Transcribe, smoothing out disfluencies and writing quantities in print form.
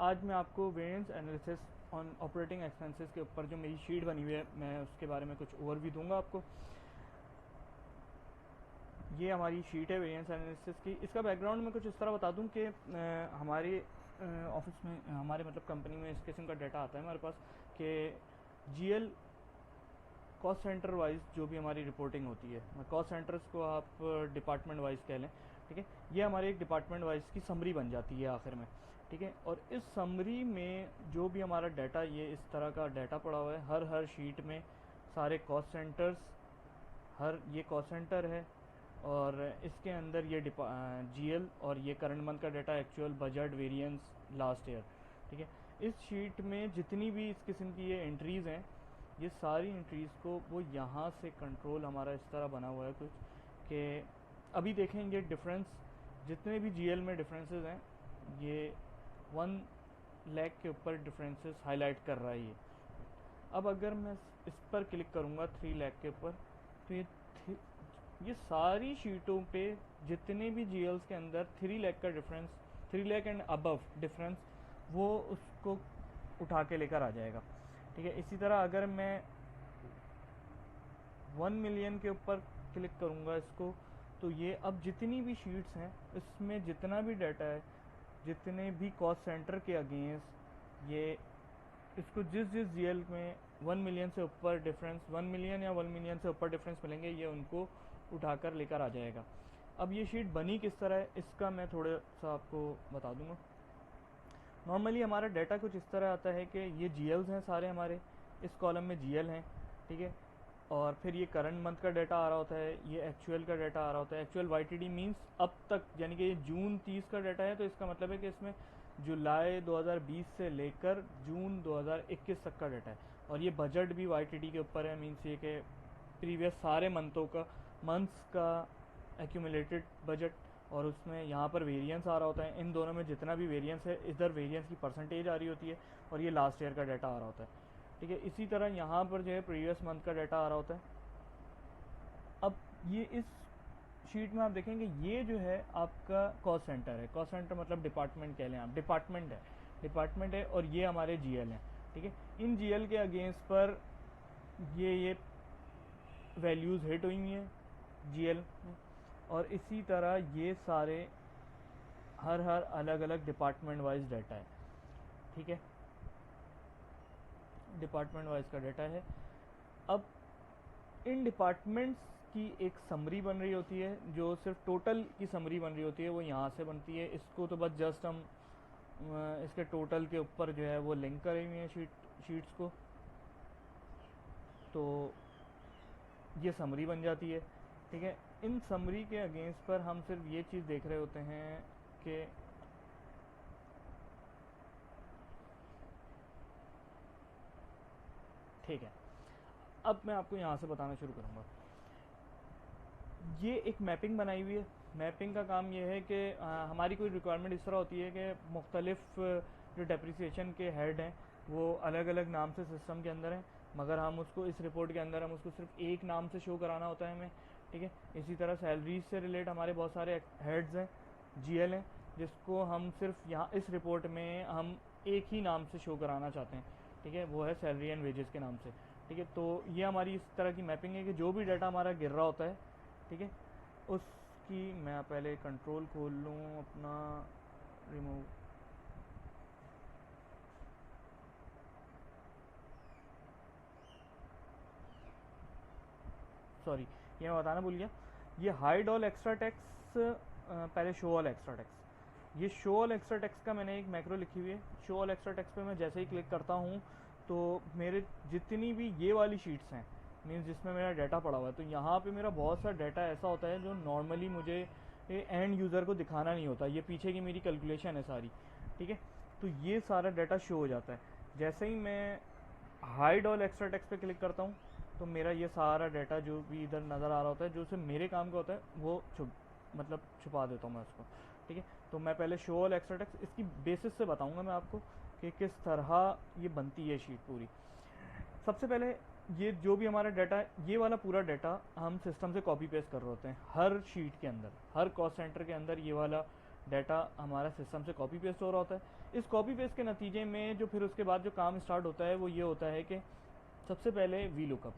आज मैं आपको variance analysis on operating expenses के ऊपर जो मेरी शीट बनी हुई है मैं उसके बारे में कुछ ओवरव्यू दूंगा आपको। ये हमारी शीट है वेरिएंस एनालिसिस की। इसका बैकग्राउंड मैं कुछ इस तरह बता दूं कि हमारे ऑफिस में हमारे मतलब कंपनी में इस किस्म का डाटा आता है हमारे पास कि जीएल कॉस्ट सेंटर वाइज जो भी हमारी रिपोर्टिंग होती है, कॉस्ट सेंटर्स को आप डिपार्टमेंट वाइज कह लें, ठीक है। ये हमारे एक डिपार्टमेंट वाइज की समरी बन जाती है आखिर में, ठीक है। और इस समरी में जो भी हमारा डाटा, ये इस तरह का डाटा पड़ा हुआ है हर शीट में, सारे कॉस्ट सेंटर्स, हर ये कॉस्ट सेंटर है और इसके अंदर ये जीएल और ये करंट मंथ का data, actual, budget, variance, last year, ठीक है। इस शीट में जितनी भी इस किस्म की ये एंट्रीज़ हैं, ये सारी एंट्रीज़ को वो यहाँ से कंट्रोल हमारा इस तरह बना हुआ है कुछ कि अभी देखेंगे डिफरेंस, जितने भी जीएल में डिफरेंसेस हैं ये 1 लाख के ऊपर डिफरेंसेस हाईलाइट कर रहा है ये। अब अगर मैं इस पर क्लिक करूँगा 3 लाख के ऊपर, तो ये सारी शीटों पे जितने भी जीएल्स के अंदर 3 लाख का difference, 3 lakh and above difference, वो उसको उठा के लेकर आ जाएगा, ठीक है। इसी तरह अगर मैं 1 मिलियन के ऊपर क्लिक करूँगा इसको, तो ये अब जितनी भी शीट्स हैं इसमें जितना भी डाटा है, जितने भी कॉस्ट सेंटर के अगेंस्ट, ये इसको जिस जीएल में 1 मिलियन से ऊपर डिफरेंस, 1 मिलियन या 1 मिलियन से ऊपर डिफरेंस मिलेंगे, ये उनको उठाकर लेकर आ जाएगा। अब ये शीट बनी किस तरह है इसका मैं थोड़ा सा आपको बता दूंगा। नॉर्मली हमारा डाटा कुछ इस तरह आता है कि ये जीएल्स हैं सारे हमारे, इस कॉलम में जीएल हैं, ठीक है। और फिर ये करंट मंथ का डाटा आ रहा होता है, ये एक्चुअल का डाटा आ रहा होता है। एक्चुअल वाईटीडी मींस अब तक, यानी कि ये जून 30 का डाटा है, तो इसका मतलब है कि इसमें जुलाई 2020 से लेकर जून 2021 तक का डाटा है। और ये बजट भी वाईटीडी के ऊपर है, मींस ये कि प्रीवियस सारे मंथ्स का एक्यूमुलेटेड बजट, और उसमें यहाँ पर वेरिएंस आ रहा होता है। इन दोनों में जितना भी वेरिएंस है, इधर वेरिएंस की परसेंटेज आ रही होती है और ये लास्ट ईयर का डाटा आ रहा होता है, ठीक है। इसी तरह यहाँ पर जो है प्रीवियस मंथ का डाटा आ रहा होता है। अब ये इस शीट में आप देखेंगे ये जो है आपका कॉस्ट सेंटर है। कॉस्ट सेंटर मतलब डिपार्टमेंट कह लें आप, डिपार्टमेंट है और ये हमारे जीएल हैं, ठीक है। इन जीएल के अगेंस्ट पर ये वैल्यूज़ हिट हुई हैं जीएल में, और इसी तरह ये सारे हर अलग अलग डिपार्टमेंट वाइज डाटा है, ठीक है। डिपार्टमेंट वाइज का डाटा है। अब इन डिपार्टमेंट्स की एक समरी बन रही होती है, जो सिर्फ टोटल की समरी बन रही होती है, वो यहाँ से बनती है। इसको तो बस जस्ट हम इसके टोटल के ऊपर जो है वो लिंक करे हुए हैं शीट्स को, तो ये समरी बन जाती है, ठीक है। इन समरी के अगेंस्ट पर हम सिर्फ ये चीज़ देख रहे होते हैं कि ठीक है। अब मैं आपको यहाँ से बताना शुरू करूँगा। ये एक मैपिंग बनाई हुई है। मैपिंग का काम ये है कि हमारी कोई रिक्वायरमेंट इस तरह होती है कि मुख्तलिफ जो डेप्रिसिएशन के हेड हैं वो अलग अलग नाम से सिस्टम के अंदर हैं, मगर हम उसको इस रिपोर्ट के अंदर हम उसको सिर्फ एक नाम से शो कराना होता है हमें, ठीक है। इसी तरह सैलरीज से रिलेट हमारे बहुत सारे हेड्स हैं, जीएल हैं, जिसको हम सिर्फ यहाँ इस रिपोर्ट में हम एक ही नाम से शो कराना चाहते हैं, ठीक है। वो है सैलरी एंड वेजेस के नाम से, ठीक है। तो ये हमारी इस तरह की मैपिंग है कि जो भी डाटा हमारा गिर रहा होता है, ठीक है, उसकी मैं पहले कंट्रोल खोल लूँ अपना, रिमूव, सॉरी ये मैं बताना भूल गया। ये हाइड ऑल एक्स्ट्रा टैक्स, पहले शो ऑल एक्स्ट्रा टैक्स, ये शो ऑल एक्स्ट्रा टैक्स का मैंने एक मैक्रो लिखी हुई है। शो ऑल एक्स्ट्रा टैक्स पे मैं जैसे ही क्लिक करता हूँ तो मेरे जितनी भी ये वाली शीट्स हैं, मीन्स जिसमें मेरा डाटा पड़ा हुआ है, तो यहाँ पे मेरा बहुत सा डाटा ऐसा होता है जो नॉर्मली मुझे एंड यूज़र को दिखाना नहीं होता। ये पीछे की मेरी कैलकुलेशन है सारी, ठीक है। तो ये सारा डाटा शो हो जाता है। जैसे ही मैं हाइड ऑल एक्स्ट्रा टैक्स पे क्लिक करता हूँ तो मेरा ये सारा डाटा जो भी इधर नज़र आ रहा होता है, जो सिर्फ मेरे काम का होता है, वो छुपा देता हूँ मैं उसको, ठीक है। तो मैं पहले शो ऑल एक्स्ट्रा टैक्स इसकी बेसिस से बताऊंगा मैं आपको कि किस तरह ये बनती है शीट पूरी। सबसे पहले ये जो भी हमारा डाटा है, ये वाला पूरा डाटा हम सिस्टम से कॉपी पेस्ट कर रहे होते हैं हर शीट के अंदर, हर कॉस्ट सेंटर के अंदर ये वाला डाटा हमारा सिस्टम से कॉपी पेस्ट हो रहा होता है। इस कॉपी पेस्ट के नतीजे में जो फिर उसके बाद जो काम स्टार्ट होता है वो ये होता है कि सबसे पहले वी लुकअप,